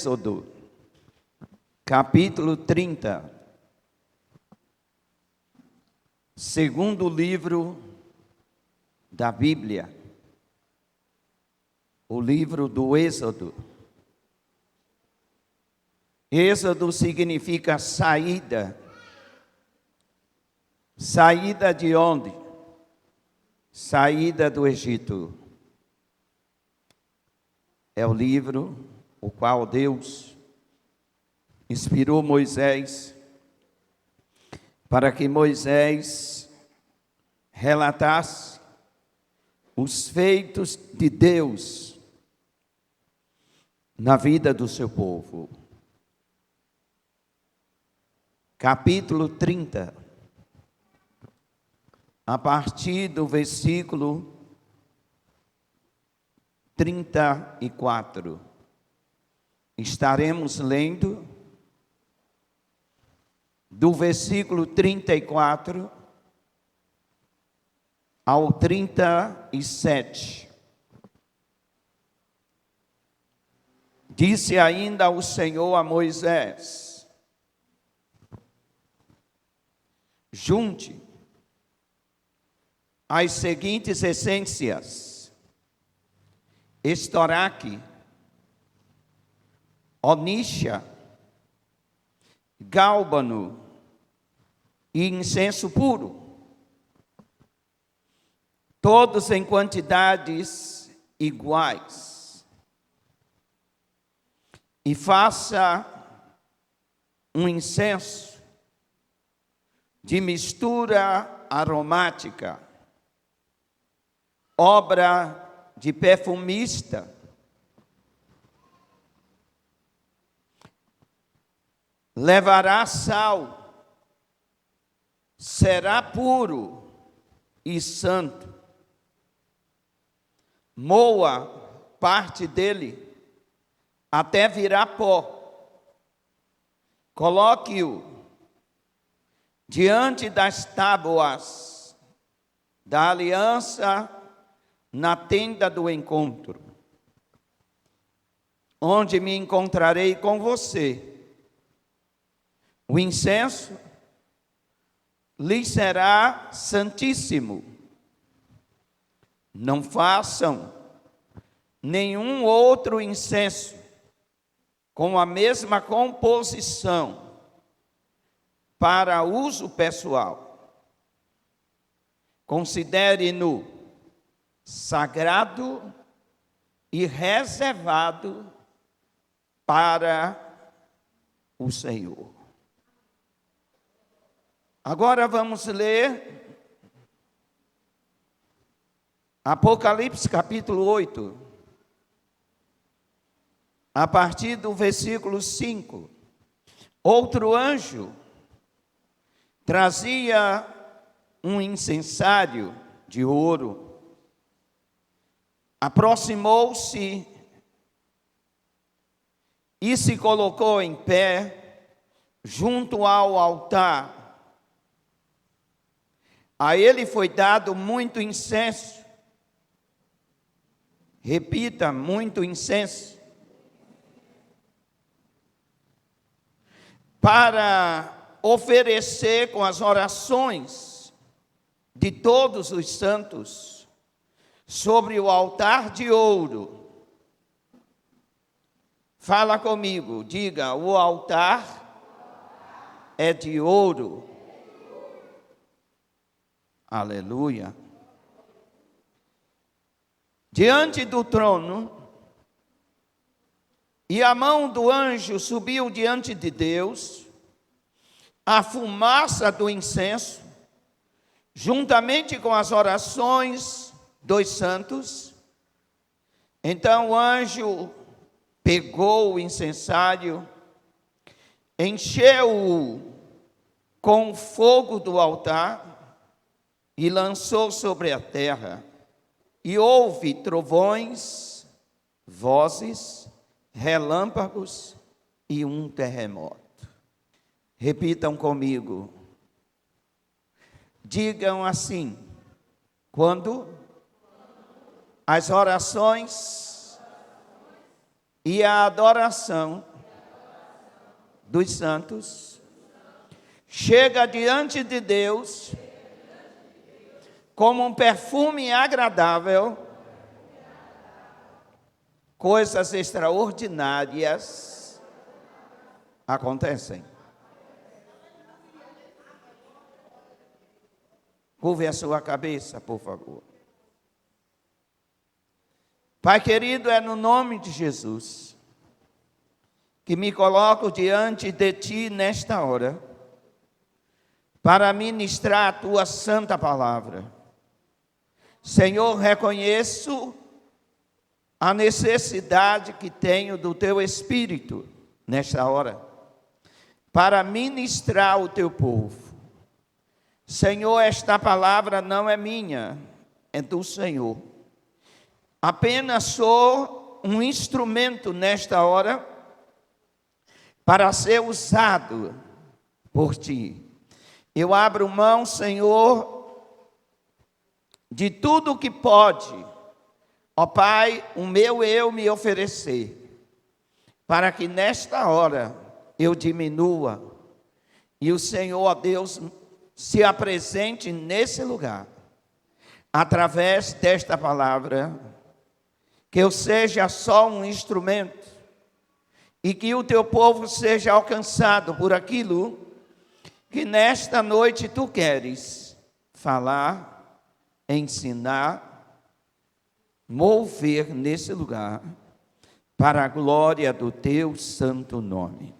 Êxodo, capítulo 30, segundo livro da Bíblia, o livro do Êxodo. Êxodo significa saída. Saída de onde? Saída do Egito. É o livro o qual Deus inspirou Moisés para que Moisés relatasse os feitos de Deus na vida do seu povo. Capítulo 30, a partir do versículo 34, estaremos lendo do versículo 34 ao 37. Disse ainda o Senhor a Moisés: junte as seguintes essências: estoraque, onixa, gálbano e incenso puro, todos em quantidades iguais. E faça um incenso de mistura aromática, obra de perfumista. Levará sal, será puro e santo. Moa parte dele até virar pó. Coloque-o diante das tábuas da aliança na tenda do encontro, onde me encontrarei com você. O incenso lhe será santíssimo. Não façam nenhum outro incenso com a mesma composição para uso pessoal. Considere-no sagrado e reservado para o Senhor. Agora vamos ler Apocalipse capítulo 8, a partir do versículo 5. Outro anjo trazia um incensário de ouro. Aproximou-se e se colocou em pé junto ao altar. A ele foi dado muito incenso. Repita, muito incenso. Para oferecer com as orações de todos os santos sobre o altar de ouro. Fala comigo, diga: o altar é de ouro. Aleluia. Diante do trono, e a mão do anjo subiu diante de Deus, a fumaça do incenso, juntamente com as orações dos santos. Então o anjo pegou o incensário, encheu-o com o fogo do altar e lançou sobre a terra. E houve trovões, vozes, relâmpagos e um terremoto. Repitam comigo. Digam assim: quando as orações e a adoração dos Santos chega diante de Deus como um perfume agradável, coisas extraordinárias acontecem. Curve a sua cabeça, por favor. Pai querido, é no nome de Jesus que me coloco diante de Ti nesta hora, para ministrar a Tua santa palavra. Senhor, reconheço a necessidade que tenho do Teu Espírito nesta hora, para ministrar o Teu povo. Senhor, esta palavra não é minha, é do Senhor. Apenas sou um instrumento nesta hora para ser usado por Ti. Eu abro mão, Senhor, de tudo que pode, ó Pai, o meu eu me oferecer, para que nesta hora eu diminua e o Senhor, ó Deus, se apresente nesse lugar, através desta palavra. Que eu seja só um instrumento e que o Teu povo seja alcançado por aquilo que nesta noite Tu queres falar, ensinar, mover nesse lugar, para a glória do Teu santo nome.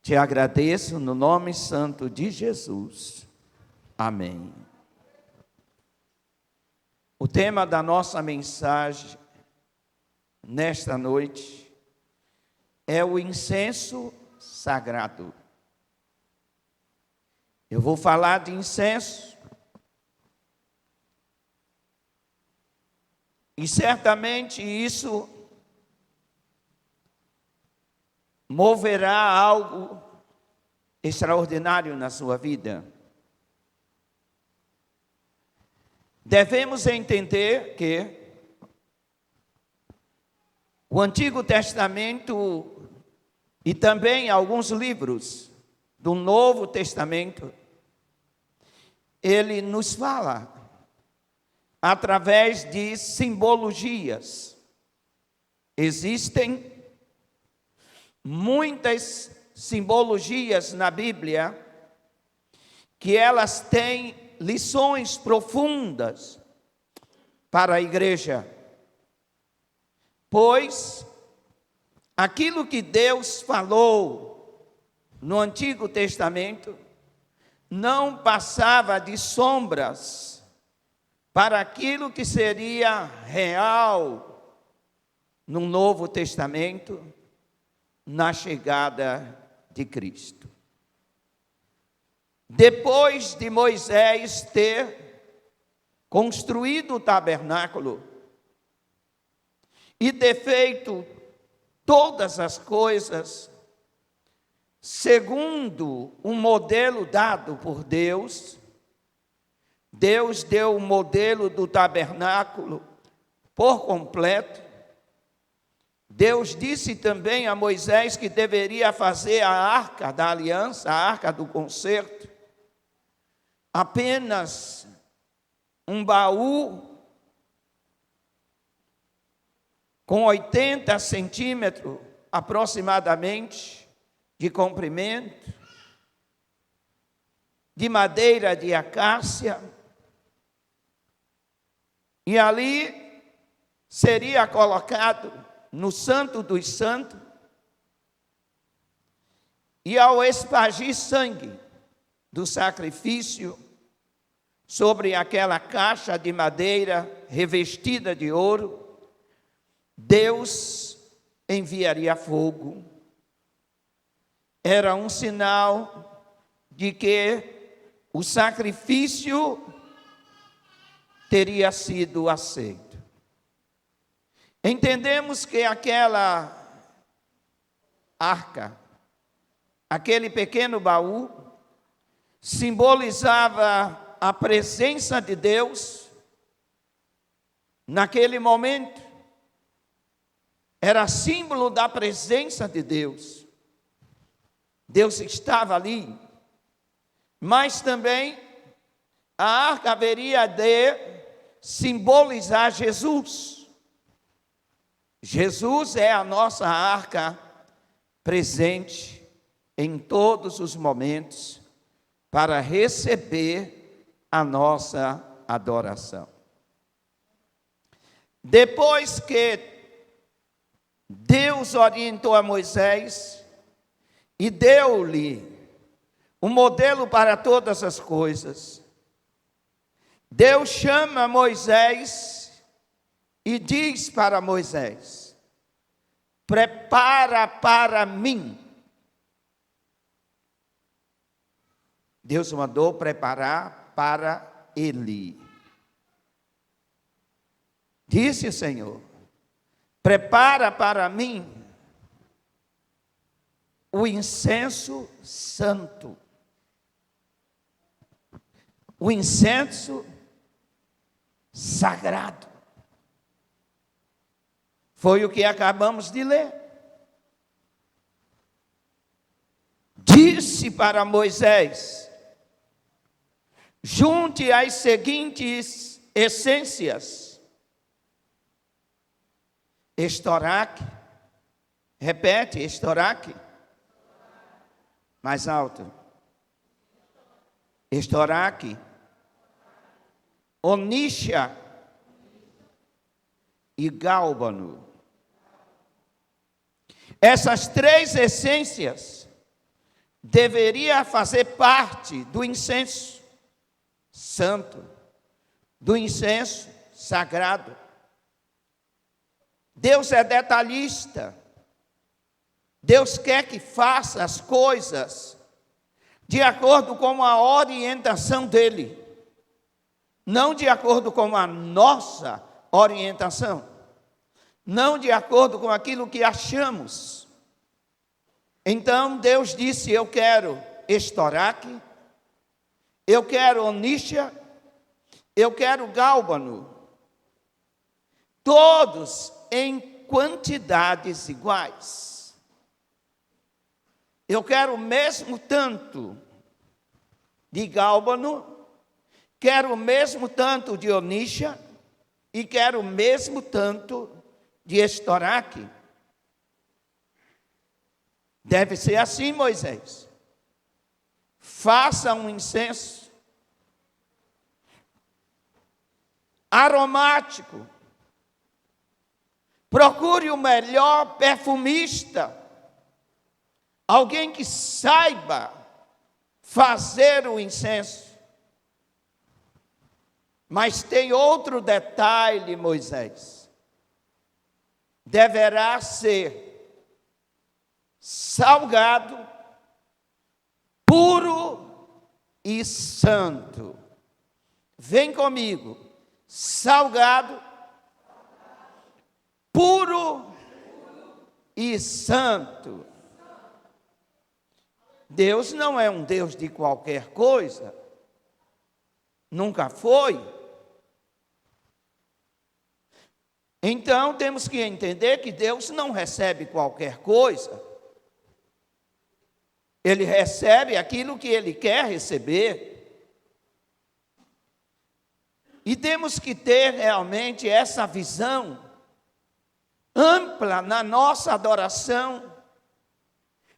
Te agradeço no nome santo de Jesus. Amém. O tema da nossa mensagem nesta noite é o incenso sagrado. Eu vou falar de incenso e certamente isso moverá algo extraordinário na sua vida. Devemos entender que o Antigo Testamento e também alguns livros do Novo Testamento, ele nos fala através de simbologias. Existem muitas simbologias na Bíblia que elas têm lições profundas para a igreja. Pois aquilo que Deus falou no Antigo Testamento não passava de sombras para aquilo que seria real no Novo Testamento, na chegada de Cristo. Depois de Moisés ter construído o tabernáculo e ter feito todas as coisas segundo um modelo dado por Deus, Deus deu o modelo do tabernáculo por completo. Deus disse também a Moisés que deveria fazer a arca da aliança, a arca do concerto, apenas um baú com 80 centímetros aproximadamente de comprimento, de madeira de acácia, e ali seria colocado no Santo dos Santos, e ao espargir sangue do sacrifício sobre aquela caixa de madeira revestida de ouro, Deus enviaria fogo. Era um sinal de que o sacrifício teria sido aceito. Entendemos que aquela arca, aquele pequeno baú, simbolizava a presença de Deus naquele momento. Era símbolo da presença de Deus. Deus estava ali, mas também a arca haveria de simbolizar Jesus. Jesus é a nossa arca presente em todos os momentos para receber a nossa adoração. Depois que Deus orientou a Moisés e deu-lhe um modelo para todas as coisas, Deus chama Moisés e diz para Moisés: prepara para mim. Deus mandou preparar para ele. Disse o Senhor: prepara para mim o incenso santo. O incenso sagrado. Foi o que acabamos de ler. Disse para Moisés: junte as seguintes essências: estoraque. Repete, estoraque. Mais alto. Estoraque. Oníxia e gálbano. Essas três essências deveriam fazer parte do incenso santo, do incenso sagrado. Deus é detalhista. Deus quer que faça as coisas de acordo com a orientação dele, não de acordo com a nossa orientação, não de acordo com aquilo que achamos. Então Deus disse: eu quero estoraque, eu quero oníxia, eu quero gálbano, todos em quantidades iguais. Eu quero o mesmo tanto de gálbano, quero o mesmo tanto de oníxia e quero o mesmo tanto de estoraque. Deve ser assim, Moisés. Faça um incenso aromático. Procure o melhor perfumista, alguém que saiba fazer o incenso. Mas tem outro detalhe, Moisés. Deverá ser salgado, puro e santo. Vem comigo. Salgado, puro e santo. Deus não é um Deus de qualquer coisa. Nunca foi. Então temos que entender que Deus não recebe qualquer coisa. Ele recebe aquilo que Ele quer receber. E temos que ter realmente essa visão ampla na nossa adoração,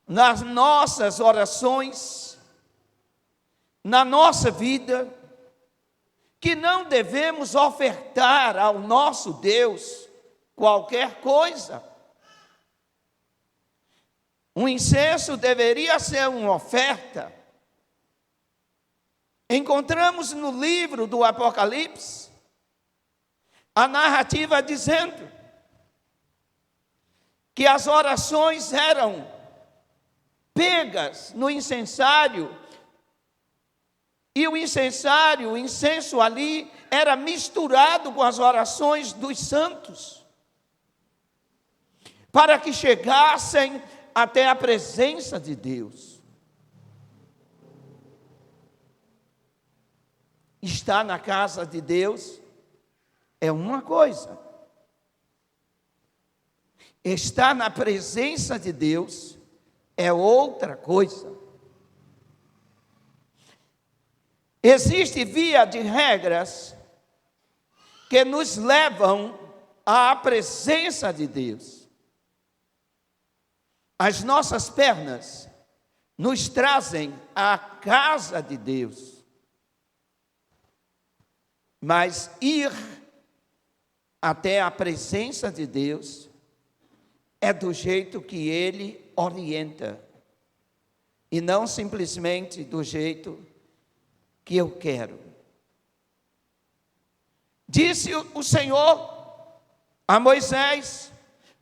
nas nossas orações, na nossa vida, que não devemos ofertar ao nosso Deus qualquer coisa. Um incenso deveria ser uma oferta. Encontramos no livro do Apocalipse a narrativa dizendo que as orações eram pegas no incensário, e o incensário, o incenso ali, era misturado com as orações dos santos, para que chegassem até a presença de Deus. Estar na casa de Deus é uma coisa. Estar na presença de Deus é outra coisa. Existe via de regras que nos levam à presença de Deus. As nossas pernas nos trazem à casa de Deus. Mas ir até a presença de Deus é do jeito que Ele orienta, e não simplesmente do jeito que eu quero. Disse o Senhor a Moisés: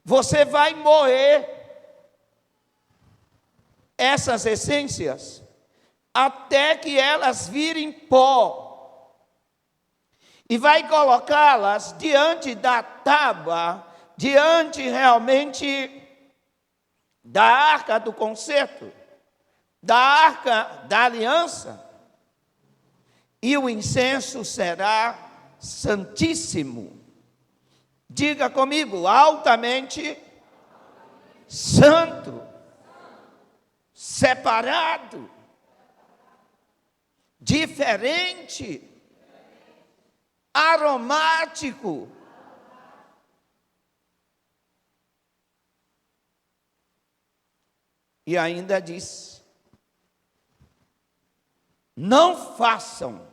você vai moer essas essências até que elas virem pó, e vai colocá-las diante da tábua, diante realmente da arca do concerto, da arca da aliança, e o incenso será santíssimo. Diga comigo: altamente santo, separado, diferente, aromático. E ainda diz: não façam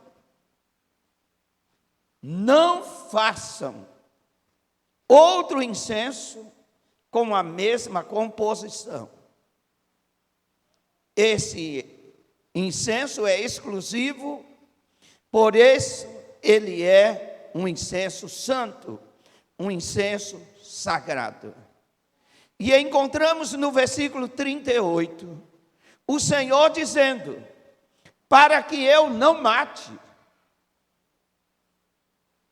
outro incenso com a mesma composição. Esse incenso é exclusivo, por isso ele é um incenso santo, um incenso sagrado. E encontramos no versículo 38, o Senhor dizendo: para que eu não mate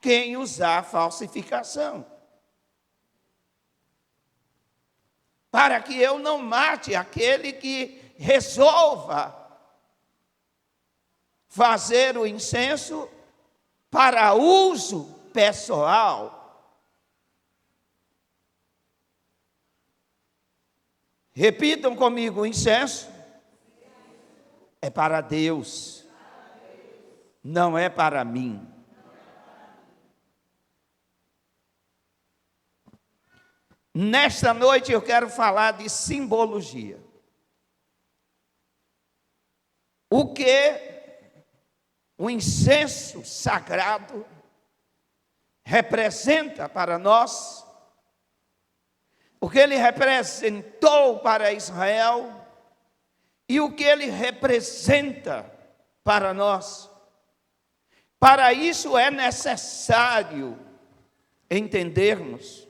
quem usar falsificação. Para que eu não mate aquele que resolva fazer o incenso para uso pessoal. Repitam comigo: o incenso é para Deus, não é para mim. Nesta noite eu quero falar de simbologia. O que o incenso sagrado representa para nós, o que ele representou para Israel e o que ele representa para nós. Para isso é necessário entendermos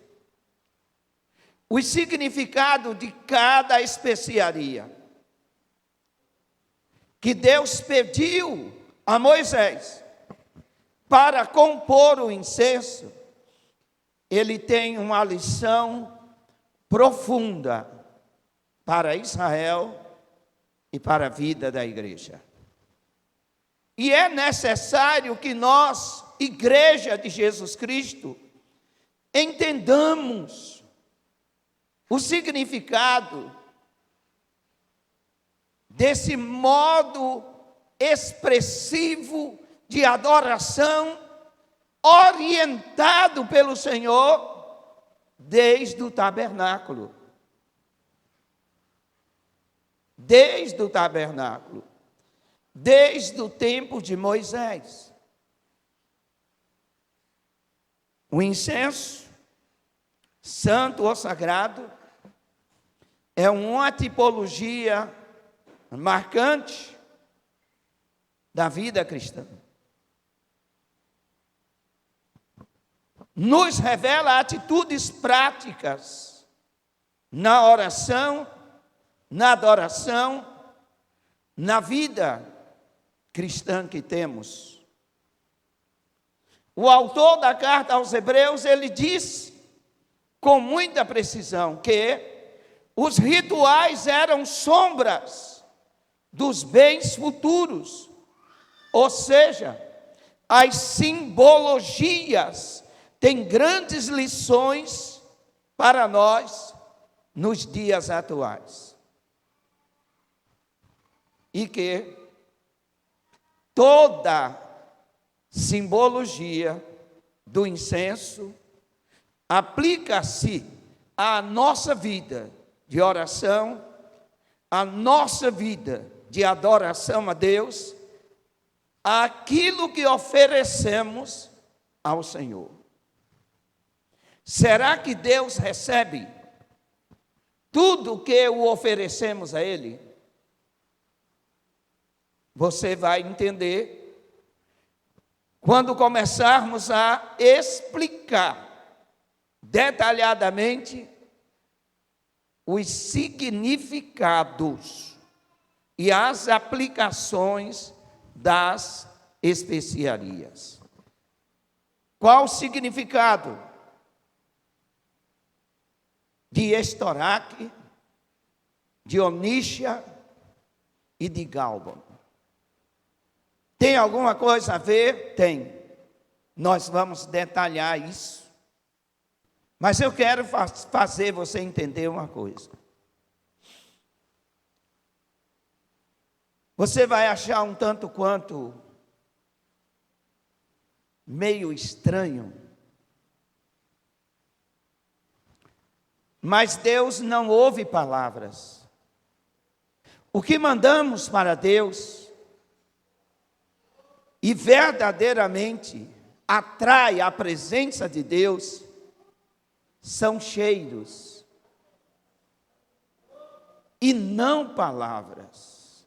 o significado de cada especiaria que Deus pediu a Moisés para compor o incenso. Ele tem uma lição profunda para Israel e para a vida da igreja. E é necessário que nós, Igreja de Jesus Cristo, entendamos o significado desse modo expressivo de adoração orientado pelo Senhor desde o tabernáculo. Desde o tabernáculo, desde o tempo de Moisés. O incenso, santo ou sagrado, é uma tipologia marcante da vida cristã. Nos revela atitudes práticas na oração, na adoração, na vida cristã que temos. O autor da carta aos Hebreus, ele diz com muita precisão que os rituais eram sombras dos bens futuros, ou seja, as simbologias têm grandes lições para nós nos dias atuais. e que toda simbologia do incenso aplica-se à nossa vida de oração, à nossa vida de adoração a Deus, àquilo que oferecemos ao Senhor. Será que Deus recebe tudo que o oferecemos a Ele? Você vai entender quando começarmos a explicar detalhadamente os significados e as aplicações das especiarias. Qual o significado de estoraque, de oníxia e de gálbano? Tem alguma coisa a ver? Tem. Nós vamos detalhar isso. Mas eu quero fazer você entender uma coisa. Você vai achar um tanto quanto meio estranho, mas Deus não ouve palavras. O que mandamos para Deus e verdadeiramente atrai a presença de Deus são cheiros e não palavras.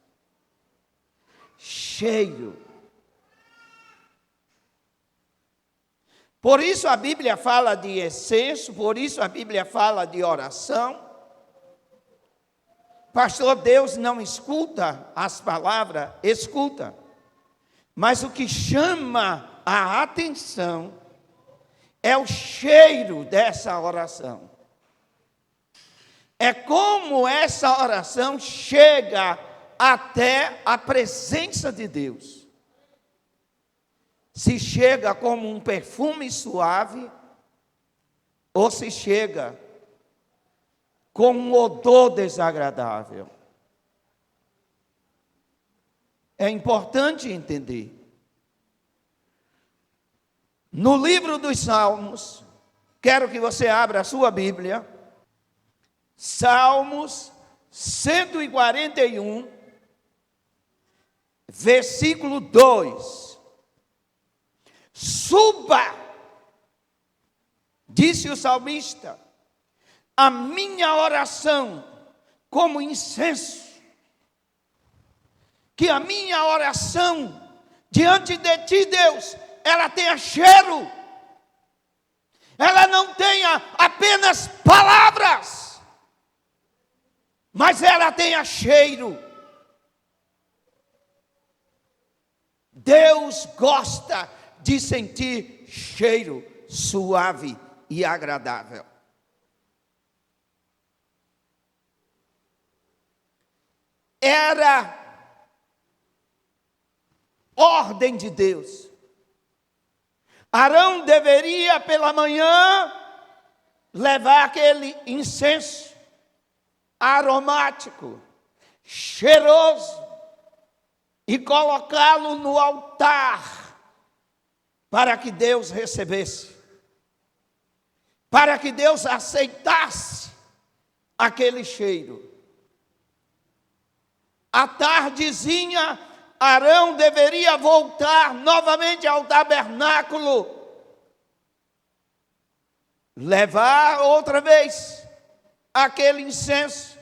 Cheiro. Por isso a Bíblia fala de incenso, por isso a Bíblia fala de oração. Pastor, Deus não escuta as palavras, escuta. Mas o que chama a atenção é o cheiro dessa oração. É como essa oração chega até a presença de Deus. Se chega como um perfume suave, ou se chega com um odor desagradável. É importante entender. No livro dos Salmos, quero que você abra a sua Bíblia, Salmos 141, versículo 2. Suba, disse o salmista, a minha oração como incenso, que a minha oração diante de ti, Deus, ela tenha cheiro, ela não tenha apenas palavras, mas ela tenha cheiro. Deus gosta de sentir cheiro suave e agradável. Era ordem de Deus. Arão deveria pela manhã levar aquele incenso aromático, cheiroso, e colocá-lo no altar para que Deus recebesse, para que Deus aceitasse aquele cheiro. À tardezinha, Arão deveria voltar novamente ao tabernáculo, levar outra vez aquele incenso,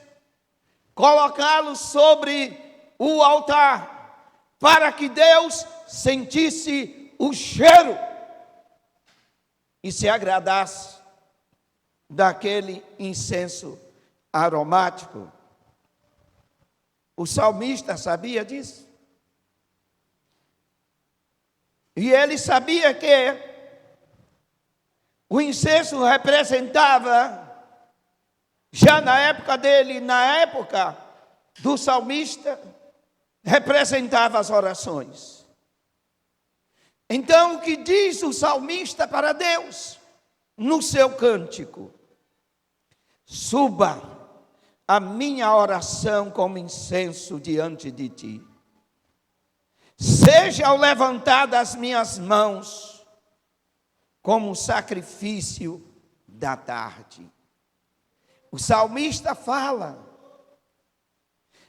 colocá-lo sobre o altar, para que Deus sentisse o cheiro e se agradasse daquele incenso aromático. O salmista sabia disso. E ele sabia que o incenso representava, já na época dele, na época do salmista, representava as orações. Então, o que diz o salmista para Deus no seu cântico? Suba a minha oração como incenso diante de ti. Seja o levantar das minhas mãos como um sacrifício da tarde. O salmista fala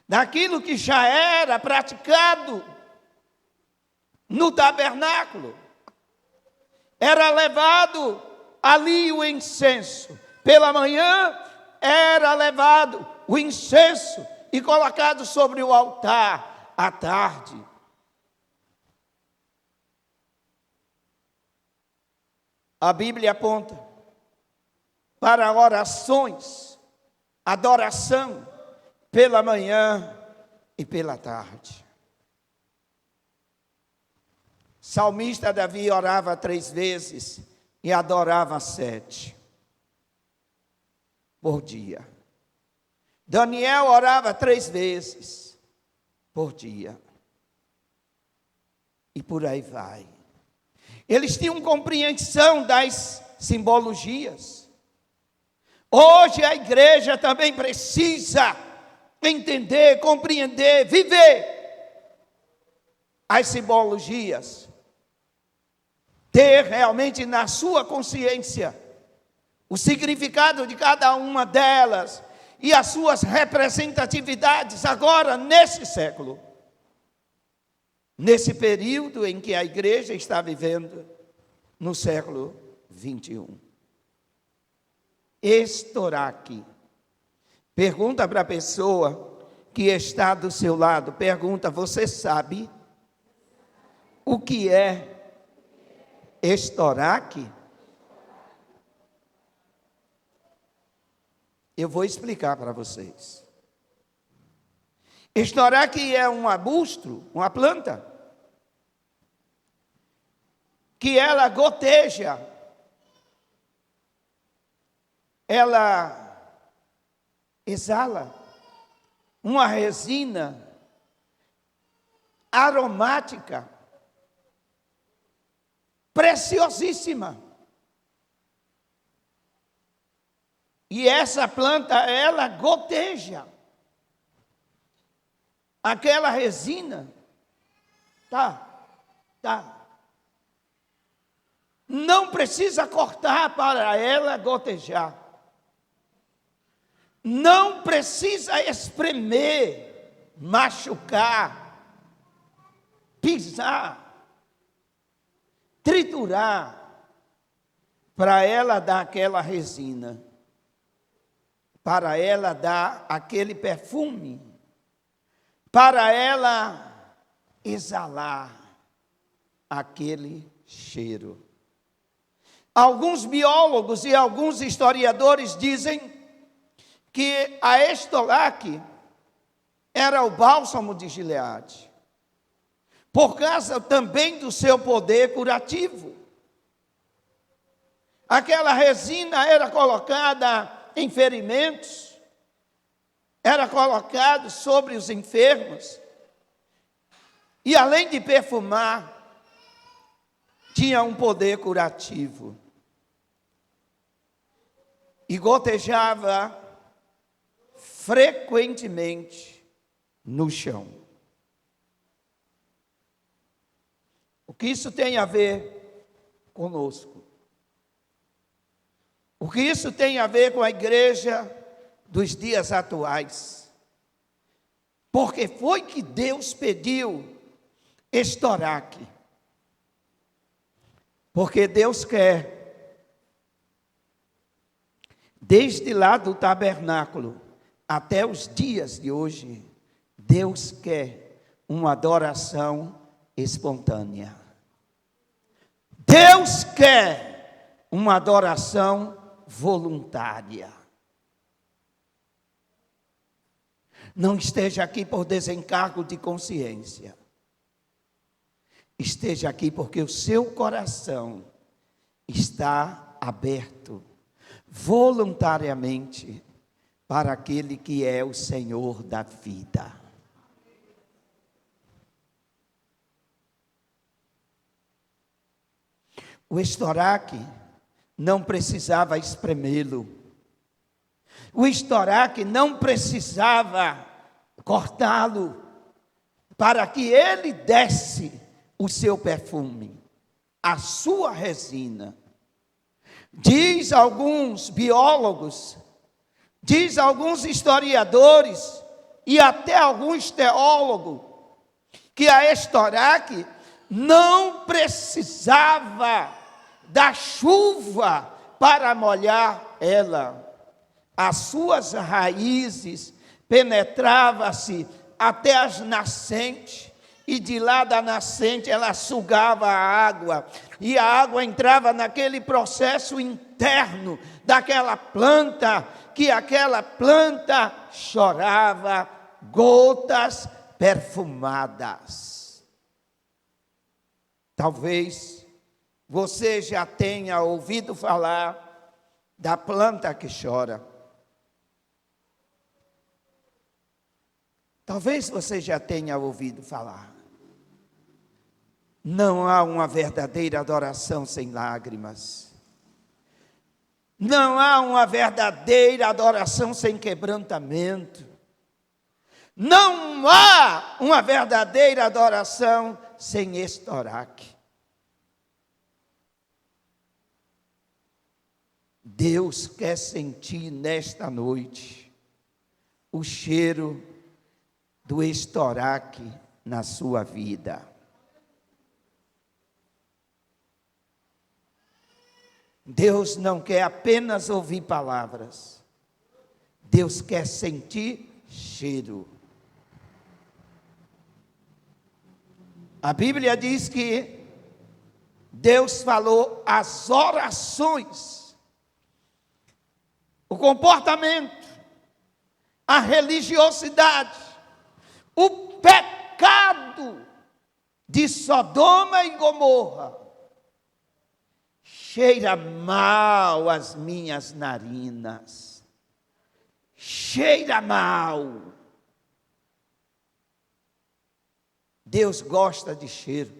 daquilo que já era praticado no tabernáculo. Era levado ali o incenso. Pela manhã era levado o incenso e colocado sobre o altar à tarde. A Bíblia aponta para orações, adoração pela manhã e pela tarde. Salmista Davi orava 3 vezes e adorava 7 por dia. Daniel orava 3 vezes por dia. E por aí vai. Eles tinham compreensão das simbologias. Hoje a igreja também precisa entender, compreender, viver as simbologias. Ter realmente na sua consciência o significado de cada uma delas e as suas representatividades agora nesse século. Nesse período em que a igreja está vivendo no século 21. Estoraque. Pergunta para a pessoa que está do seu lado, pergunta, você sabe o que é estoraque? Eu vou explicar para vocês. Estoraque é um arbusto, uma planta, que ela goteja, ela exala uma resina aromática, preciosíssima. E essa planta, ela goteja aquela resina, não precisa cortar para ela gotejar. Não precisa espremer, machucar, pisar, triturar, para ela dar aquela resina, para ela dar aquele perfume, para ela exalar aquele cheiro. Alguns biólogos e alguns historiadores dizem que a estoraque era o bálsamo de Gileade, por causa também do seu poder curativo. Aquela resina era colocada em ferimentos, era colocado sobre os enfermos, e além de perfumar, tinha um poder curativo. E gotejava frequentemente no chão. O que isso tem a ver conosco? O que isso tem a ver com a igreja dos dias atuais? Porque foi que Deus pediu estoraque. Porque Deus quer, desde lá do tabernáculo até os dias de hoje, Deus quer uma adoração espontânea. Deus quer uma adoração voluntária. Não esteja aqui por desencargo de consciência. Esteja aqui porque o seu coração está aberto voluntariamente para aquele que é o Senhor da vida. O estoraque não precisava espremê-lo, O estoraque não precisava cortá-lo para que ele desse o seu perfume, a sua resina. Diz alguns biólogos, diz alguns historiadores e até alguns teólogos que a estoraque não precisava da chuva para molhar ela. As suas raízes penetravam-se até as nascentes, e de lá da nascente ela sugava a água, e a água entrava naquele processo interno daquela planta, que aquela planta chorava gotas perfumadas. Talvez você já tenha ouvido falar da planta que chora. Talvez você já tenha ouvido falar. Não há uma verdadeira adoração sem lágrimas. Não há uma verdadeira adoração sem quebrantamento. Não há uma verdadeira adoração sem estoraque. Deus quer sentir nesta noite o cheiro do estoraque na sua vida. Deus não quer apenas ouvir palavras. Deus quer sentir cheiro. A Bíblia diz que Deus falou as orações, o comportamento, a religiosidade, o pecado de Sodoma e Gomorra cheira mal as minhas narinas, cheira mal. Deus gosta de cheiro.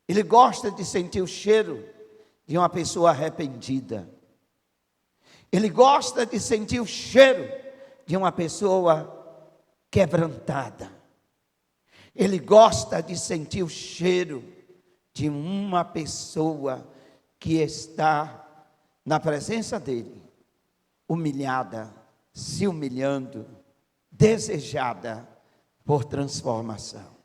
Ele gosta de sentir o cheiro de uma pessoa arrependida. Ele gosta de sentir o cheiro de uma pessoa quebrantada. Ele gosta de sentir o cheiro de uma pessoa que está na presença dele, humilhada, se humilhando, desejada por transformação.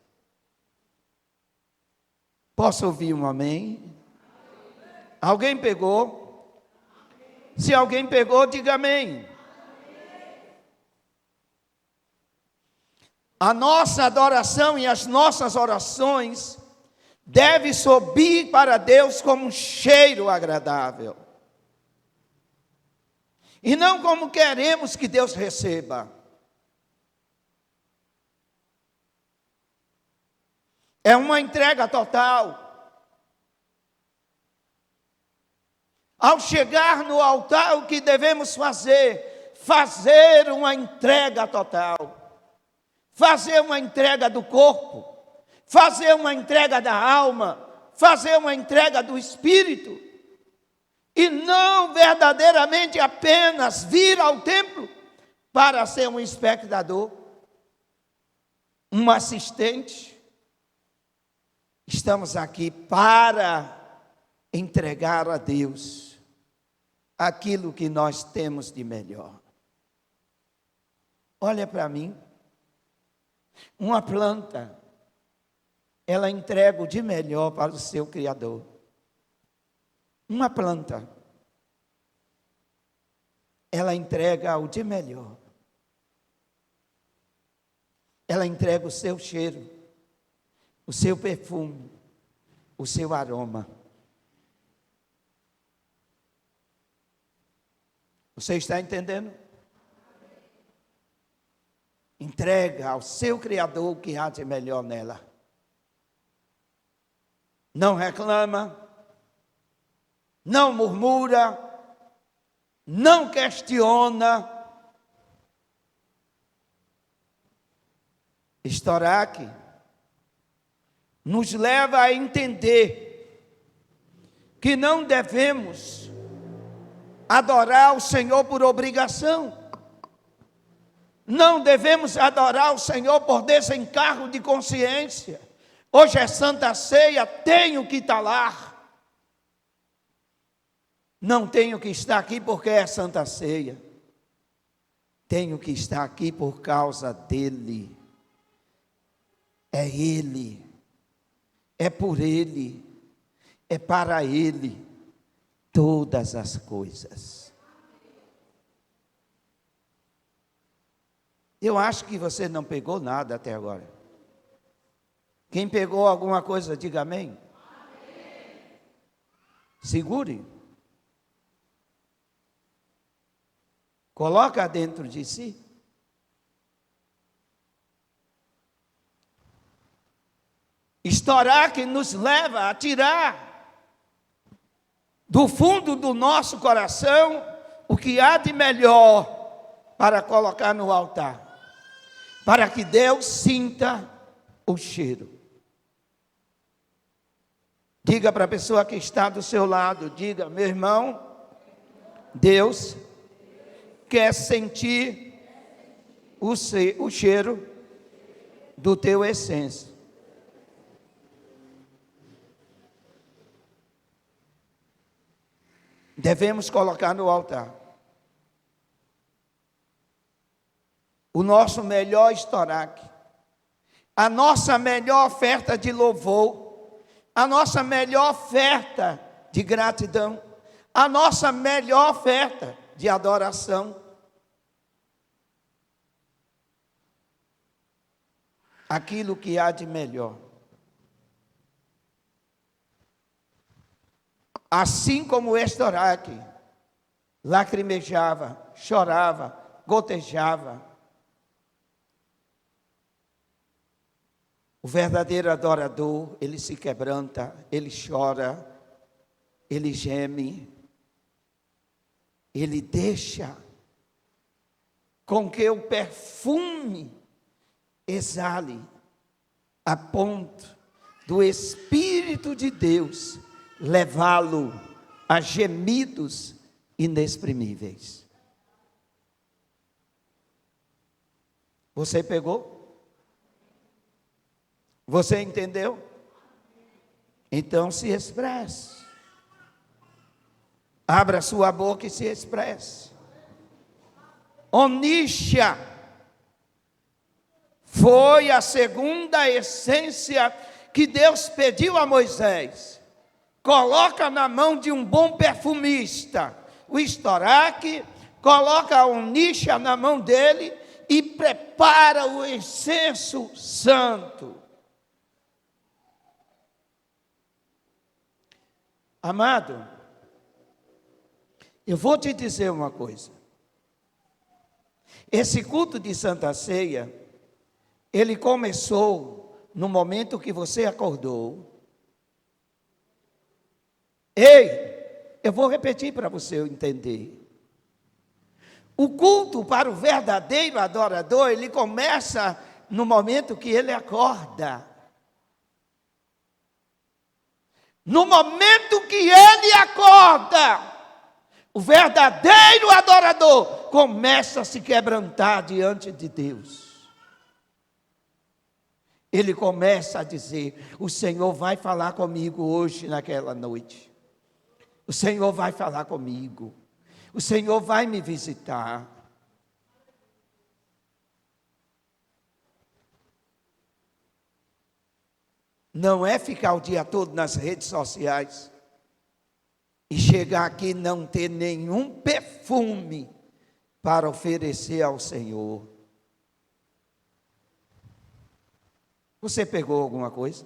Posso ouvir um amém? Alguém pegou? Se alguém pegou, diga amém. A nossa adoração e as nossas orações deve subir para Deus como um cheiro agradável. E não como queremos que Deus receba. É uma entrega total. Ao chegar no altar, o que devemos fazer? Fazer uma entrega total. Fazer uma entrega do corpo. Fazer uma entrega da alma, fazer uma entrega do espírito, e não verdadeiramente apenas vir ao templo para ser um espectador, um assistente. Estamos aqui para entregar a Deus aquilo que nós temos de melhor. Olha para mim, uma planta, ela entrega o de melhor para o seu Criador. Uma planta, ela entrega o de melhor. Ela entrega o seu cheiro, o seu perfume, o seu aroma. Você está entendendo? Entrega ao seu Criador o que há de melhor nela. Não reclama, não murmura, não questiona. Estoraque nos leva a entender que não devemos adorar o Senhor por obrigação. Não devemos adorar o Senhor por desencargo de consciência. Hoje é Santa Ceia, tenho que estar lá. Não tenho que estar aqui porque é Santa Ceia. Tenho que estar aqui por causa dEle. É Ele. É por Ele. É para Ele. Todas as coisas. Eu acho que você não pegou nada até agora. Quem pegou alguma coisa, diga amém. Amém. Segure. Coloca dentro de si. Estourar que nos leva a tirar do fundo do nosso coração o que há de melhor para colocar no altar, para que Deus sinta o cheiro. Diga para a pessoa que está do seu lado, diga, meu irmão, Deus quer sentir o cheiro do teu essência. Devemos colocar no altar o nosso melhor estoraque, a nossa melhor oferta de louvor, a nossa melhor oferta de gratidão, a nossa melhor oferta de adoração. Aquilo que há de melhor. Assim como o estoraque lacrimejava, chorava, gotejava, o verdadeiro adorador, ele se quebranta, ele chora, ele geme, ele deixa com que o perfume exale a ponto do Espírito de Deus levá-lo a gemidos inexprimíveis. Você pegou? Você entendeu? Então se expresse. Abra sua boca e se expresse. Oníxia foi a segunda essência que Deus pediu a Moisés. Coloca na mão de um bom perfumista o estoraque, coloca a oníxia na mão dele e prepara o incenso santo. Amado, eu vou te dizer uma coisa. Esse culto de Santa Ceia, ele começou no momento que você acordou. Ei, eu vou repetir para você entender. O culto para o verdadeiro adorador, ele começa no momento que ele acorda. No momento que ele acorda, o verdadeiro adorador começa a se quebrantar diante de Deus. Ele começa a dizer: o Senhor vai falar comigo hoje naquela noite. O Senhor vai falar comigo. O Senhor vai me visitar. Não é ficar o dia todo nas redes sociais e chegar aqui e não ter nenhum perfume para oferecer ao Senhor. Você pegou alguma coisa?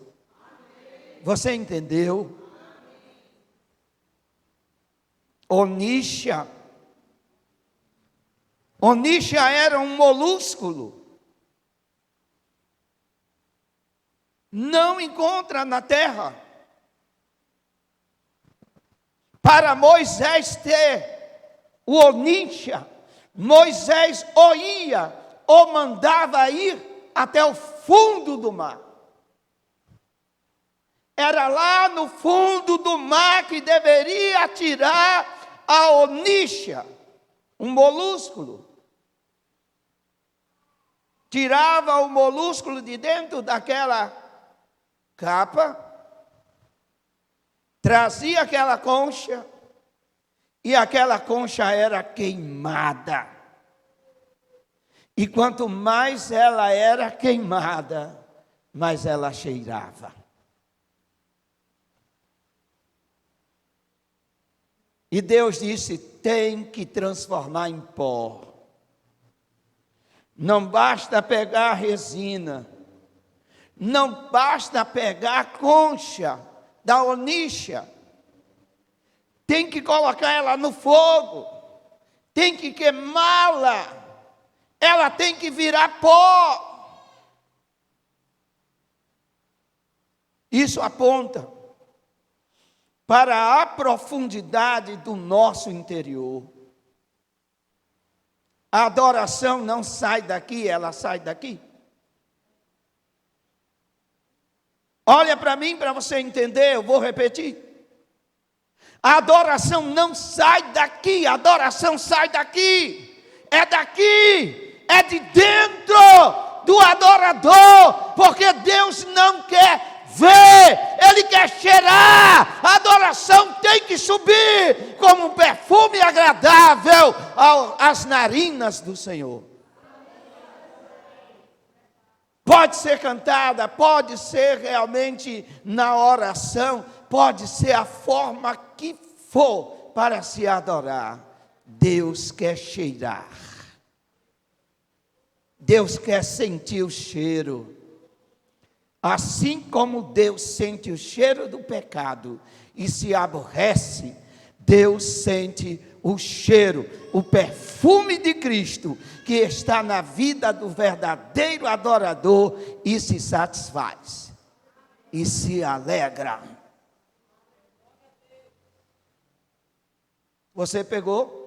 Você entendeu? Oníxia. Oníxia era um molúsculo. Não encontra na terra. Para Moisés ter o oníxia, Moisés ou ia ou mandava ir até o fundo do mar. Era lá no fundo do mar que deveria tirar a onixa, um molúsculo. Tirava o molúsculo de dentro daquela capa, trazia aquela concha, e aquela concha era queimada. E quanto mais ela era queimada, mais ela cheirava. E Deus disse: tem que transformar em pó. Não basta pegar a resina, não basta pegar a concha da onixa, tem que colocar ela no fogo, tem que queimá-la, ela tem que virar pó. Isso aponta para a profundidade do nosso interior. A adoração não sai daqui, ela sai daqui. Olha para mim para você entender, eu vou repetir. A adoração não sai daqui, a adoração sai daqui. É daqui, é de dentro do adorador, porque Deus não quer ver, Ele quer cheirar. A adoração tem que subir como um perfume agradável às narinas do Senhor. Pode ser cantada, pode ser realmente na oração, pode ser a forma que for para se adorar. Deus quer cheirar. Deus quer sentir o cheiro. Assim como Deus sente o cheiro do pecado e se aborrece, Deus sente o cheiro, o perfume de Cristo que está na vida do verdadeiro adorador e se satisfaz e se alegra. Você pegou?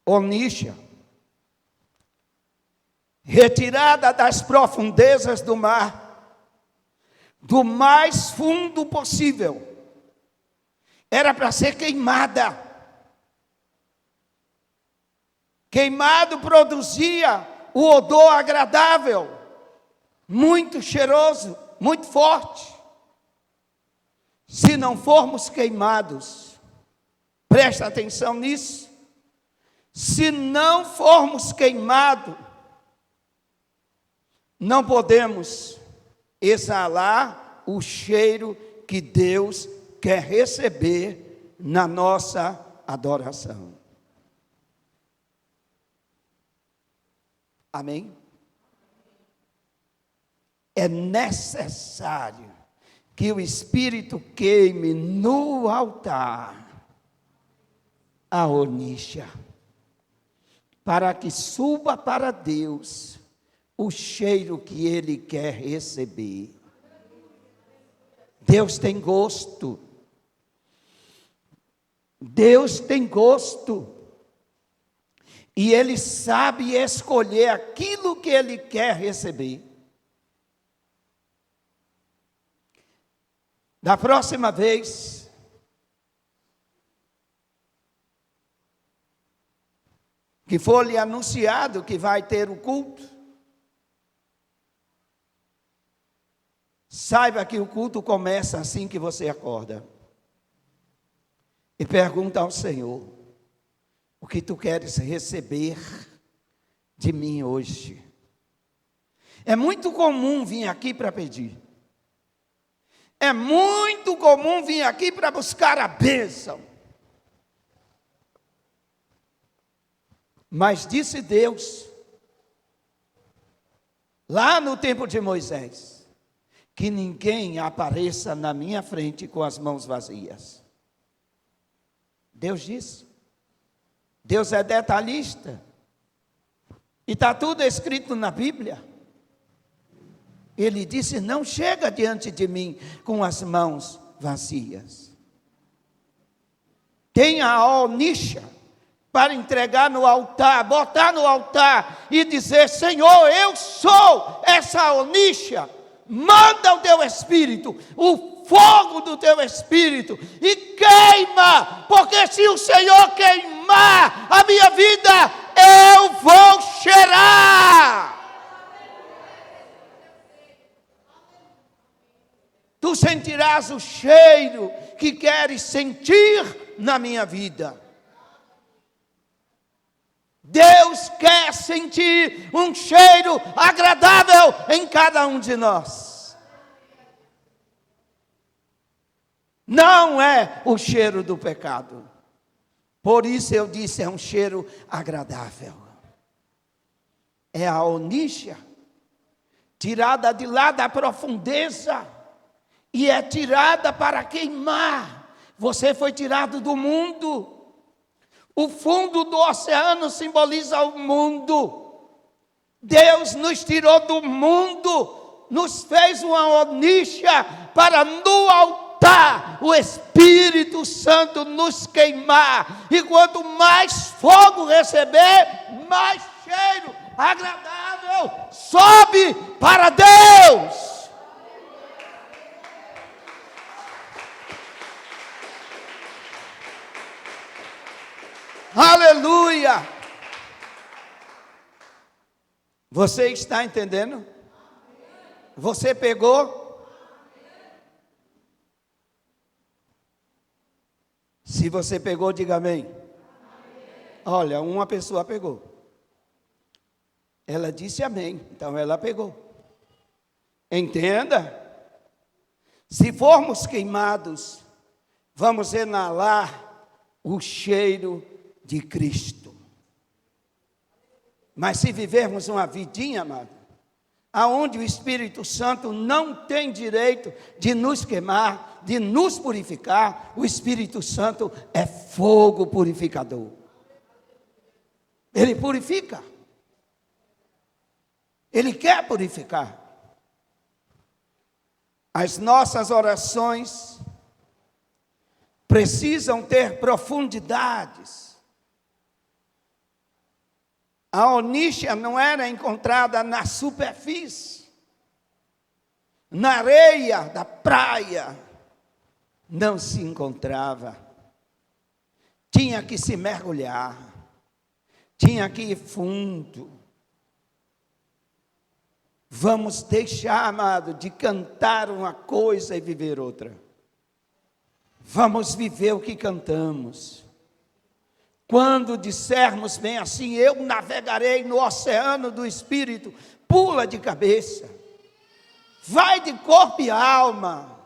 Onixa, retirada das profundezas do mar, do mais fundo possível, era para ser queimada. Queimado produzia o odor agradável, muito cheiroso, muito forte. Se não formos queimados, presta atenção nisso. Se não formos queimados, não podemos exalar o cheiro que Deus quer receber na nossa adoração. Amém? É necessário que o Espírito queime no altar a onixa, para que suba para Deus o cheiro que Ele quer receber. Deus tem gosto. Deus tem gosto. E Ele sabe escolher aquilo que Ele quer receber. Da próxima vez, que for lhe anunciado que vai ter o culto, saiba que o culto começa assim que você acorda. E pergunta ao Senhor: o que tu queres receber de mim hoje? É muito comum vir aqui para pedir. É muito comum vir aqui para buscar a bênção. Mas disse Deus, lá no tempo de Moisés, que ninguém apareça na minha frente com as mãos vazias. Deus disse. Deus é detalhista. E está tudo escrito na Bíblia. Ele disse: não chega diante de mim com as mãos vazias. Tenha a onixa para entregar no altar, botar no altar e dizer: Senhor, eu sou essa onixa, Manda o teu espírito, o fogo do teu espírito, e queima, porque se o Senhor queimar a minha vida, eu vou cheirar. Tu sentirás o cheiro que queres sentir na minha vida. Deus quer sentir um cheiro agradável em cada um de nós. Não é o cheiro do pecado. Por isso eu disse, é um cheiro agradável. É a oníxia, tirada de lá da profundeza, e é tirada para queimar. Você foi tirado do mundo. O fundo do oceano simboliza o mundo. Deus nos tirou do mundo, nos fez uma oníxia para no altar o Espírito Santo nos queimar. E quanto mais fogo receber, mais cheiro agradável sobe para Deus. Aleluia! Você está entendendo? Você pegou? Se você pegou, diga amém. Olha, uma pessoa pegou. Ela disse amém, então ela pegou. Entenda? Se formos queimados, vamos inalar o cheiro de Cristo. Mas se vivermos uma vidinha, amado, aonde o Espírito Santo não tem direito de nos queimar, de nos purificar, o Espírito Santo é fogo purificador. Ele purifica. Ele quer purificar. As nossas orações precisam ter profundidades. A oníxia não era encontrada na superfície, na areia da praia, não se encontrava. Tinha que se mergulhar, tinha que ir fundo. Vamos deixar, amado, de cantar uma coisa e viver outra. Vamos viver o que cantamos. Quando dissermos bem assim, eu navegarei no oceano do Espírito, pula de cabeça, vai de corpo e alma,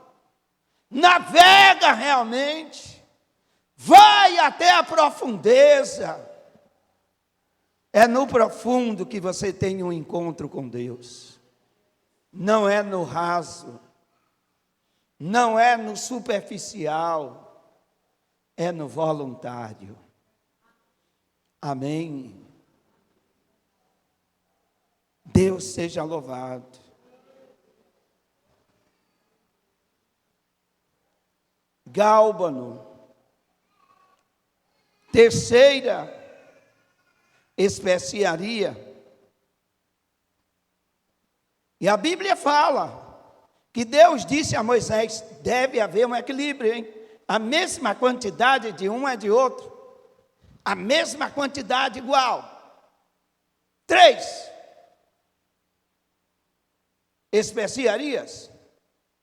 navega realmente, vai até a profundeza. É no profundo que você tem um encontro com Deus, não é no raso, não é no superficial, é no voluntário. Amém. Deus seja louvado. Gálbano. Terceira especiaria. E a Bíblia fala que Deus disse a Moisés, deve haver um equilíbrio, hein? A mesma quantidade de um é de outro. A mesma quantidade igual. 3 especiarias.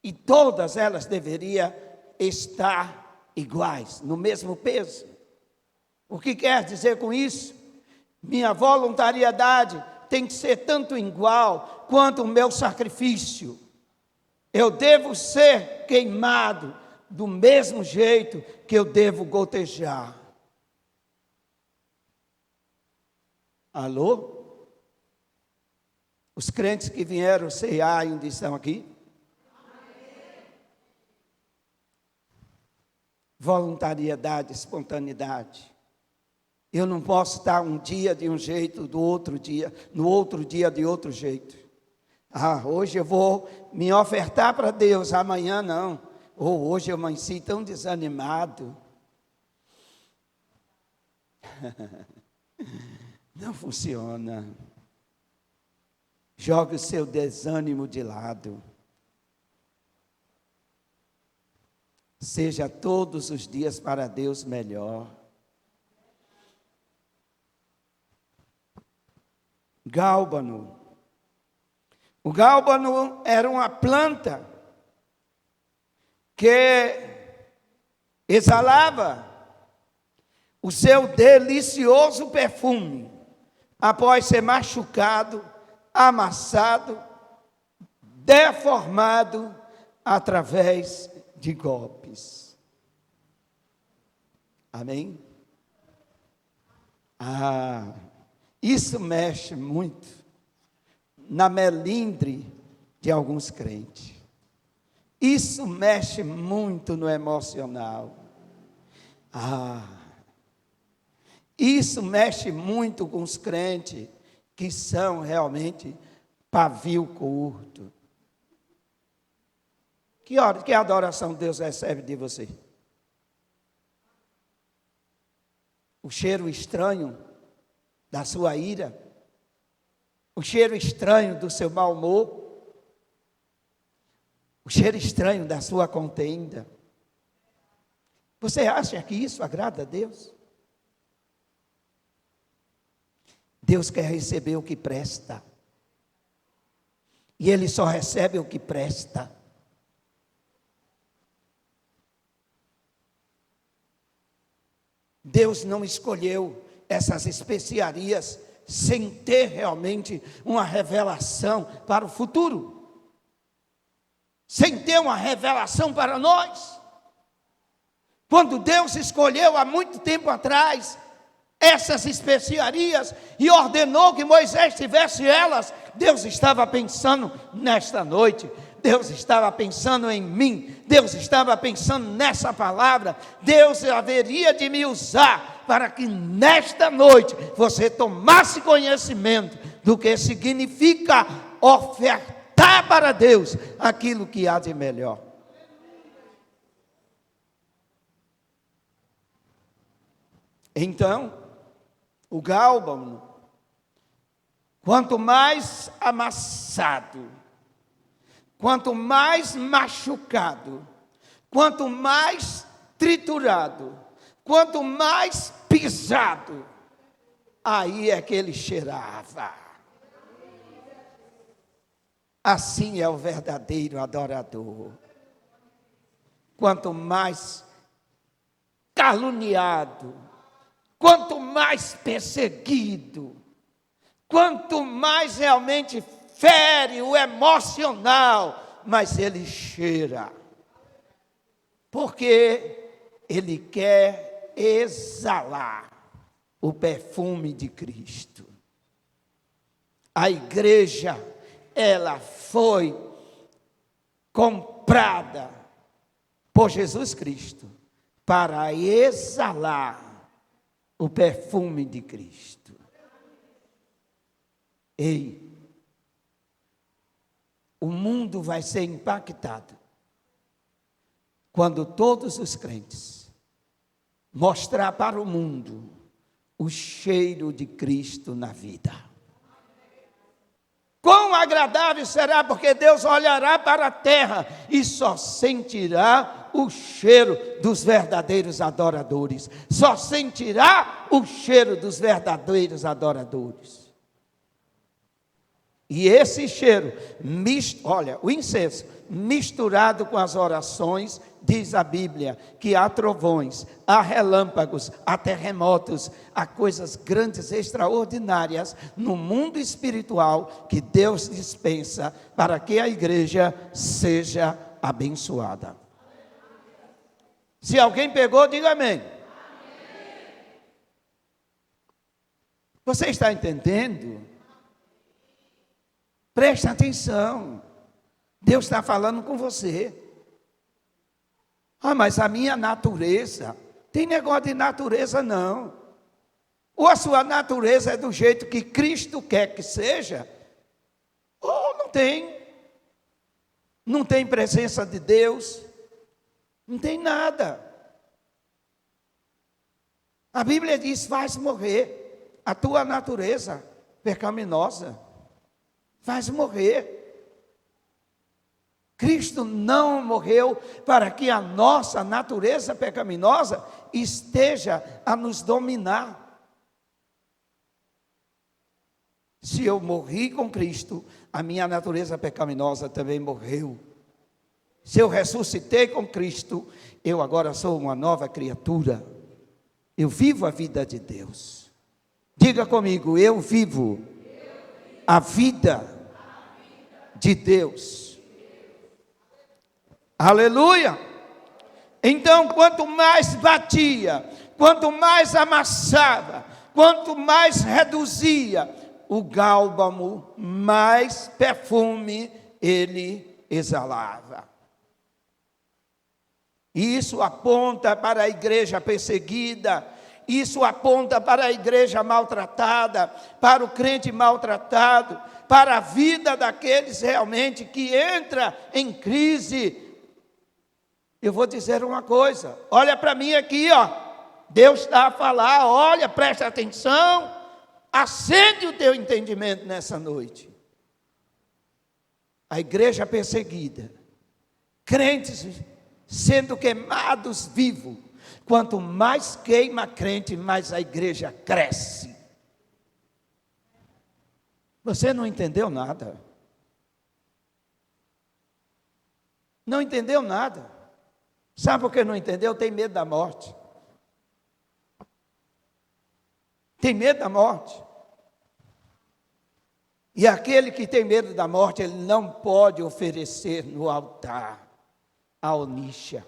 E todas elas deveriam estar iguais, no mesmo peso. O que quer dizer com isso? Minha voluntariedade tem que ser tanto igual quanto o meu sacrifício. Eu devo ser queimado do mesmo jeito que eu devo gotejar. Alô? Os crentes que vieram ceiar ainda estão aqui? Voluntariedade, espontaneidade. Eu não posso estar um dia de um jeito, no outro dia de outro jeito. Hoje eu vou me ofertar para Deus, amanhã não. Ou hoje eu amanheci tão desanimado. Não funciona. Jogue o seu desânimo de lado. seja todos os dias para Deus melhor. Gálbano. O gálbano era uma planta que exalava o seu delicioso perfume após ser machucado, amassado, deformado através de golpes. Amém? Isso mexe muito na melindre de alguns crentes. Isso mexe muito no emocional. Isso mexe muito com os crentes que são realmente pavio curto. Que adoração Deus recebe de você? O cheiro estranho da sua ira? O cheiro estranho do seu mau humor? O cheiro estranho da sua contenda? Você acha que isso agrada a Deus? Deus quer receber o que presta. E Ele só recebe o que presta. Deus não escolheu essas especiarias sem ter realmente uma revelação para o futuro. Sem ter uma revelação para nós. Quando Deus escolheu há muito tempo atrás essas especiarias e ordenou que Moisés tivesse elas, Deus estava pensando nesta noite, Deus estava pensando em mim, Deus estava pensando nessa palavra, Deus haveria de me usar para que nesta noite você tomasse conhecimento do que significa ofertar para Deus aquilo que há de melhor. Então, o gálbano, quanto mais amassado, quanto mais machucado, quanto mais triturado, quanto mais pisado, aí é que ele cheirava. Assim é o verdadeiro adorador. Quanto mais caluniado, quanto mais perseguido, quanto mais realmente fere o emocional, mas ele cheira. Porque ele quer exalar o perfume de Cristo. A igreja, ela foi comprada por Jesus Cristo para exalar o perfume de Cristo. Ei, o mundo vai ser impactado quando todos os crentes mostrar para o mundo o cheiro de Cristo na vida. Quão agradável será, porque Deus olhará para a terra e só sentirá o cheiro dos verdadeiros adoradores. Só sentirá o cheiro dos verdadeiros adoradores. E esse cheiro, olha, o incenso, misturado com as orações, diz a Bíblia, que há trovões, há relâmpagos, há terremotos, há coisas grandes, extraordinárias no mundo espiritual que Deus dispensa para que a igreja seja abençoada. Se alguém pegou, diga amém. Você está entendendo? Preste atenção. Deus está falando com você. Mas a minha natureza, tem negócio de natureza não. Ou a sua natureza é do jeito que Cristo quer que seja, ou não tem. Não tem presença de Deus, não tem nada. A Bíblia diz, faz morrer a tua natureza pecaminosa. Faz morrer. Cristo não morreu para que a nossa natureza pecaminosa esteja a nos dominar. Se eu morri com Cristo, a minha natureza pecaminosa também morreu. Se eu ressuscitei com Cristo, eu agora sou uma nova criatura. Eu vivo a vida de Deus. Diga comigo, eu vivo a vida de Deus. Aleluia! Então, quanto mais batia, quanto mais amassava, quanto mais reduzia o gálbano, mais perfume ele exalava. Isso aponta para a igreja perseguida, isso aponta para a igreja maltratada, para o crente maltratado, para a vida daqueles realmente que entra em crise. Eu vou dizer uma coisa, olha para mim aqui, ó. Deus está a falar, olha, presta atenção, acende o teu entendimento nessa noite. A igreja perseguida, crentes sendo queimados vivos. Quanto mais queima crente, mais a igreja cresce. Você não entendeu nada. Não entendeu nada. Sabe por que não entendeu? Tem medo da morte. Tem medo da morte. E aquele que tem medo da morte, ele não pode oferecer no altar a oníxia.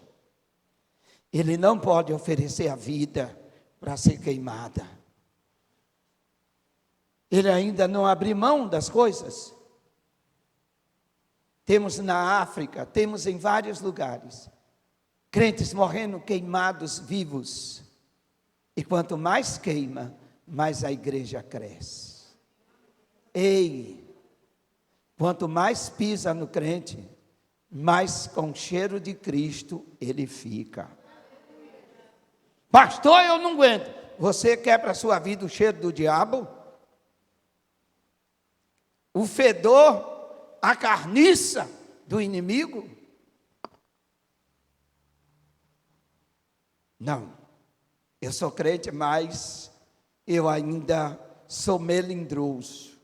Ele não pode oferecer a vida para ser queimada. Ele ainda não abriu mão das coisas. Temos na África, temos em vários lugares, crentes morrendo queimados vivos. E quanto mais queima, mais a igreja cresce. Ei, quanto mais pisa no crente, mais com o cheiro de Cristo ele fica. Pastor, eu não aguento. Você quer para a sua vida o cheiro do diabo? O fedor, a carniça do inimigo? Não. Eu sou crente, mas eu ainda sou melindroso.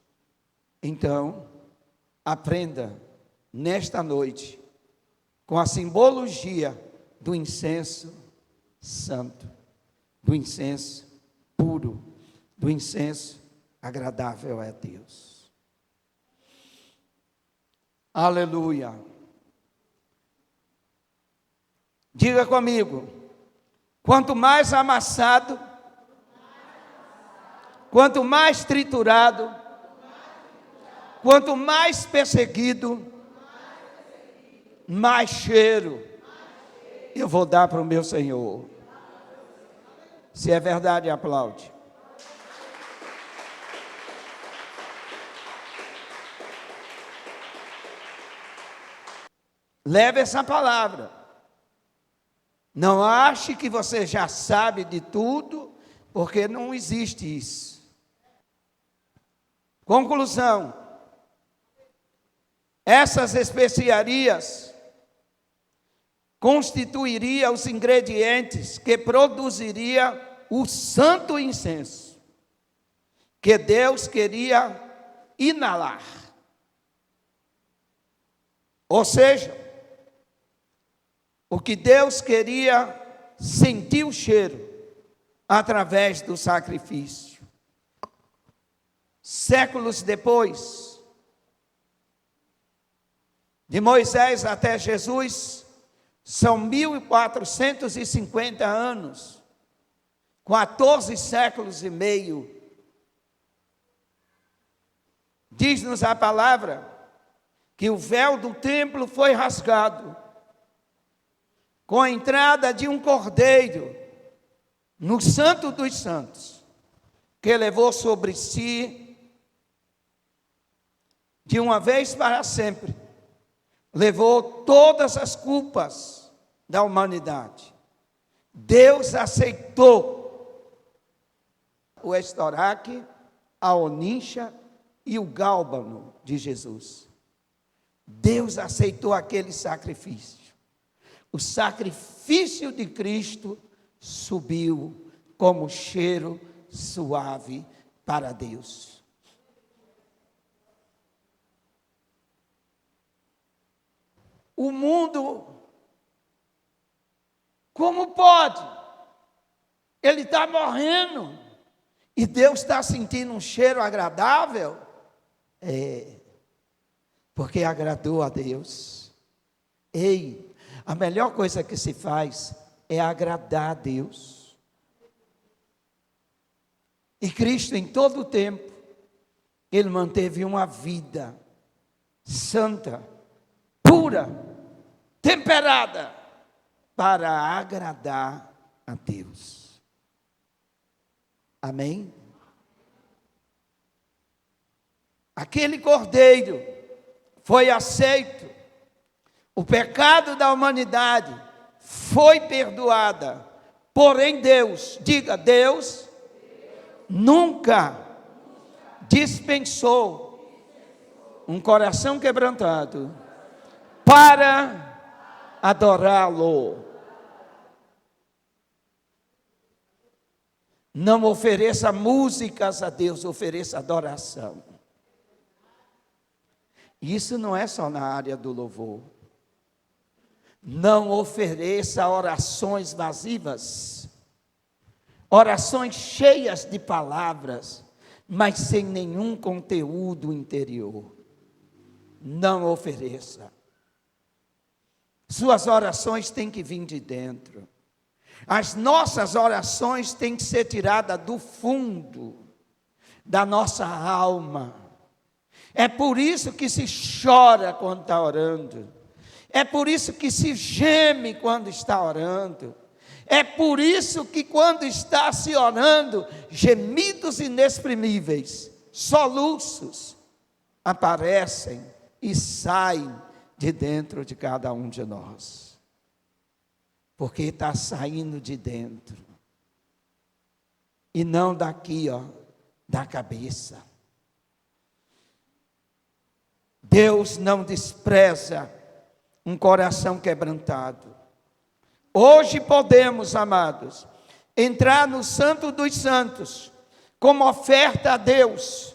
Então, aprenda nesta noite com a simbologia do incenso santo, do incenso puro, do incenso agradável a Deus. Aleluia. Diga comigo, quanto mais amassado, quanto mais triturado, quanto mais perseguido, mais cheiro eu vou dar para o meu Senhor. Se é verdade, aplaude. Leve essa palavra. Não ache que você já sabe de tudo, porque não existe isso. Conclusão. Essas especiarias constituiriam os ingredientes que produziria o santo incenso que Deus queria inalar. Ou seja, o que Deus queria sentir o cheiro através do sacrifício. Séculos depois, de Moisés até Jesus, são 1450 anos, 14 séculos e meio. Diz-nos a palavra que o véu do templo foi rasgado, com a entrada de um cordeiro no Santo dos Santos, que levou sobre si, de uma vez para sempre, levou todas as culpas da humanidade. Deus aceitou o estoraque, a oníxia e o gálbano de Jesus. Deus aceitou aquele sacrifício. O sacrifício de Cristo subiu como cheiro suave para Deus. O mundo, como pode? Ele está morrendo e Deus está sentindo um cheiro agradável? Porque agradou a Deus. Ei, a melhor coisa que se faz é agradar a Deus. E Cristo, em todo o tempo, Ele manteve uma vida santa, pura, temperada, para agradar a Deus. Amém? Aquele cordeiro foi aceito, o pecado da humanidade foi perdoada, porém Deus, diga, Deus nunca dispensou um coração quebrantado para adorá-lo. Não ofereça músicas a Deus, ofereça adoração. Isso não é só na área do louvor. Não ofereça orações vazivas, orações cheias de palavras, mas sem nenhum conteúdo interior. Não ofereça. Suas orações têm que vir de dentro. As nossas orações têm que ser tiradas do fundo da nossa alma. É por isso que se chora quando está orando. É por isso que se geme quando está orando. É por isso que quando está se orando, gemidos inexprimíveis, soluços, aparecem e saem de dentro de cada um de nós. Porque está saindo de dentro. E não daqui, da cabeça. Deus não despreza um coração quebrantado. Hoje podemos, amados, entrar no Santo dos Santos como oferta a Deus.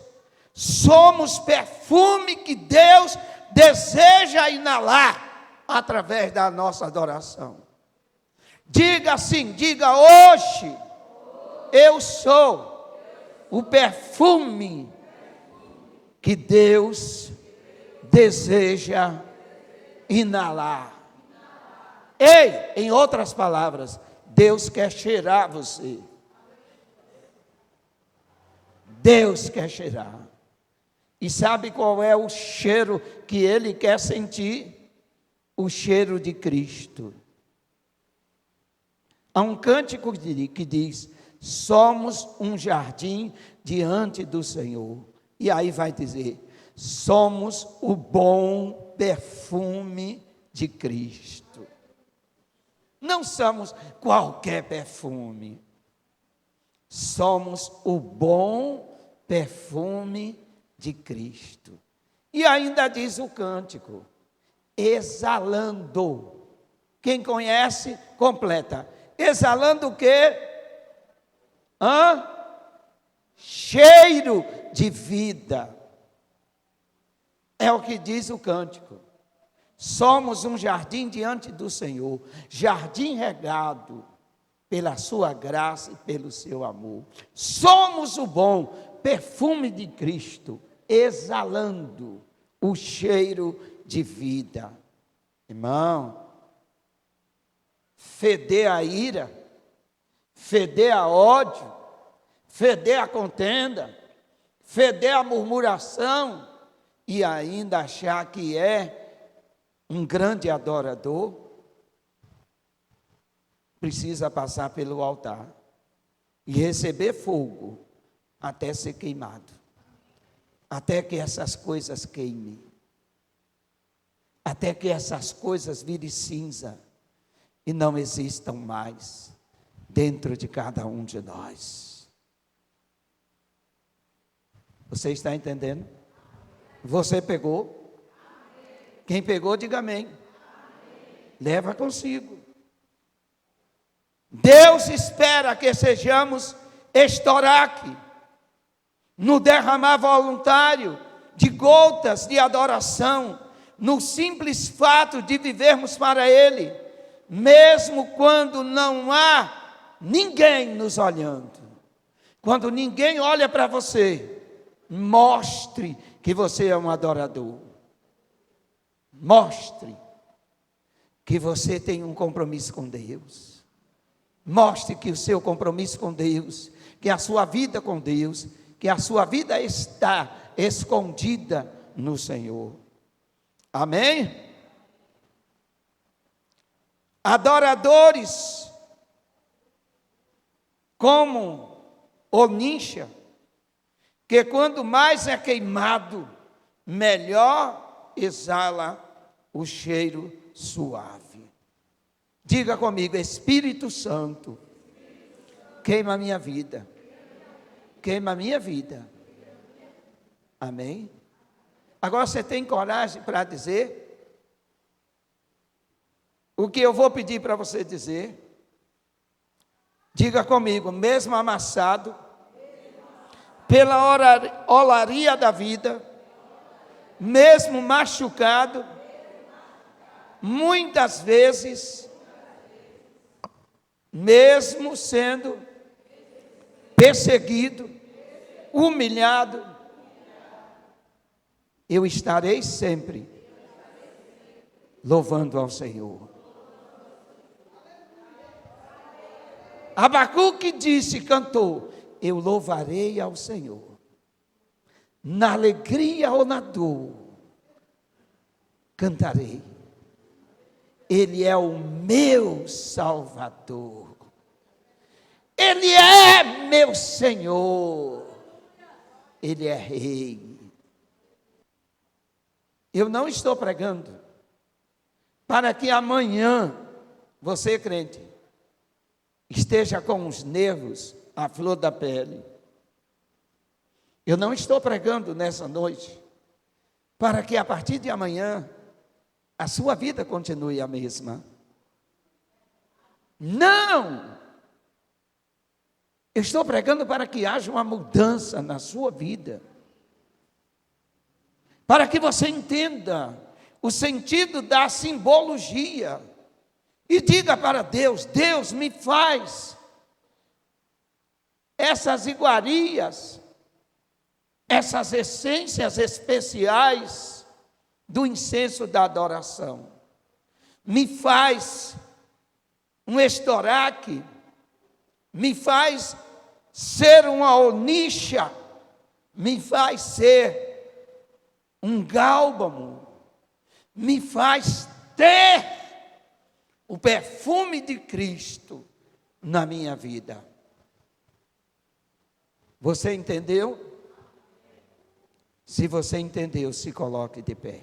Somos perfume que Deus deseja inalar através da nossa adoração. Diga assim, diga hoje, eu sou o perfume que Deus deseja inalar. Ei, em outras palavras, Deus quer cheirar você. Deus quer cheirar. E sabe qual é o cheiro que Ele quer sentir? O cheiro de Cristo. Há um cântico que diz, somos um jardim diante do Senhor. E aí vai dizer, somos o bom perfume de Cristo. Não somos qualquer perfume. Somos o bom perfume de Cristo. E ainda diz o cântico, exalando. Quem conhece, completa. Exalando o quê? Cheiro de vida. É o que diz o cântico. Somos um jardim diante do Senhor, jardim regado pela sua graça e pelo seu amor. Somos o bom perfume de Cristo, exalando o cheiro de vida. Irmão, feder a ira, feder a ódio, feder a contenda, feder a murmuração e ainda achar que é um grande adorador, precisa passar pelo altar e receber fogo até ser queimado, até que essas coisas queimem, até que essas coisas virem cinza e não existam mais dentro de cada um de nós. Você está entendendo? Você pegou? Quem pegou, diga amém. Leva consigo. Deus espera que sejamos estoraque, no derramar voluntário de gotas de adoração, no simples fato de vivermos para Ele, mesmo quando não há ninguém nos olhando. Quando ninguém olha para você, mostre que você é um adorador. Mostre que você tem um compromisso com Deus. Mostre que o seu compromisso com Deus, que a sua vida com Deus, que a sua vida está escondida no Senhor. Amém? Adoradores como o nincha, que quando mais é queimado, melhor exala o cheiro suave. Diga comigo: Espírito Santo, queima a minha vida. Queima a minha vida. Amém? Agora você tem coragem para dizer o que eu vou pedir para você dizer? Diga comigo: mesmo amassado pela olaria da vida, mesmo machucado, muitas vezes, mesmo sendo perseguido, humilhado, eu estarei sempre louvando ao Senhor. Abacuque disse, cantou: eu louvarei ao Senhor, na alegria ou na dor, cantarei. Ele é o meu Salvador. Ele é meu Senhor. Ele é Rei. Eu não estou pregando para que amanhã você, crente, esteja com os nervos à flor da pele. Eu não estou pregando nessa noite para que a partir de amanhã a sua vida continue a mesma. Não! Eu estou pregando para que haja uma mudança na sua vida. Para que você entenda o sentido da simbologia. E diga para Deus: Deus, me faz essas iguarias, essas essências especiais do incenso da adoração. Me faz um estoraque, me faz ser uma onixa, me faz ser um gálbano, me faz ter o perfume de Cristo na minha vida. Você entendeu? Se você entendeu, se coloque de pé.